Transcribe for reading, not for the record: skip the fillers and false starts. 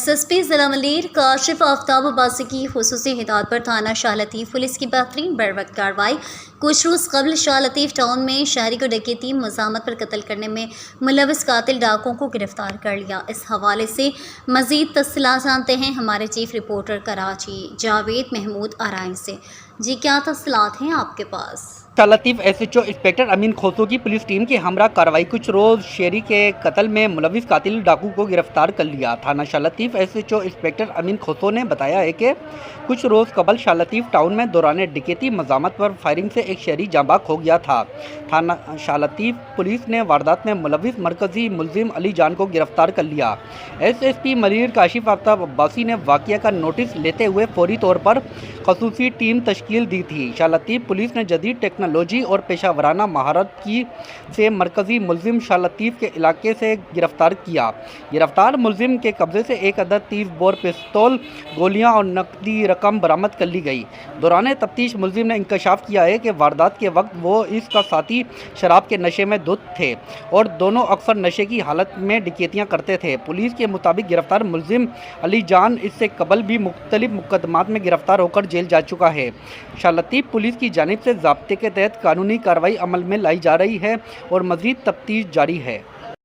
SSP ضلع ملیر کاشف آفتاب عباسی کی خصوصی ہدایت پر تھانہ شاہ لطیف پولیس کی بہترین بروقت کارروائی۔ کچھ روز قبل شاہ لطیف ٹاؤن میں شہری کو ڈکیتی مزاحمت پر قتل کرنے میں ملوث قاتل ڈاکوؤں کو گرفتار کر لیا۔ اس حوالے سے مزید تفصیلات جانتے ہیں ہمارے چیف رپورٹر کراچی جاوید محمود آرائن سے۔ جی کیا تفصیلات ہیں آپ کے پاس؟ شاہ لطیف SHO انسپکٹر امین کھوسو کی پولیس ٹیم کی ہمراہ کارروائی کچھ روز شہری کے قتل میں ملوث قاتل ڈاکو کو گرفتار کر لیا۔ تھانہ شاہ لطیف SHO انسپکٹر امین کھوسو نے بتایا ہے کہ کچھ روز قبل شاہ لطیف ٹاؤن میں دوران ڈکیتی مزاحمت پر فائرنگ سے ایک شہری جاں بحق ہو گیا تھا۔ تھانہ شاہ لطیف پولیس نے واردات میں ملوث مرکزی ملزم علی جان کو گرفتار کر لیا۔ SSP ملیر کاشف آفتاب عباسی نے واقعہ کا نوٹس لیتے ہوئے فوری طور پر خصوصی ٹیم تشکیل دی تھی۔ شاہ لطیف پولیس نے جدید ٹیکنالوجی اور پیشہ ورانہ مہارت سے مرکزی ملزم شاہ لطیف کے علاقے سے گرفتار کیا۔ گرفتار ملزم کے قبضے سے ایک عدد 30 بور پستول، گولیاں اور نقدی رقم برآمد کر لی گئی۔ دوران تفتیش ملزم نے انکشاف کیا ہے کہ واردات کے وقت وہ اس کا ساتھی شراب کے نشے میں دھت تھے اور دونوں اکثر نشے کی حالت میں ڈکیتیاں کرتے تھے۔ پولیس کے مطابق گرفتار ملزم علی جان اس سے قبل بھی مختلف مقدمات میں گرفتار ہو کر جیل جا چکا ہے۔ شاہ لطیف پولیس کی جانب سے ضابطے کے تحت قانونی کارروائی عمل میں لائی جا رہی ہے اور مزید تفتیش جاری ہے۔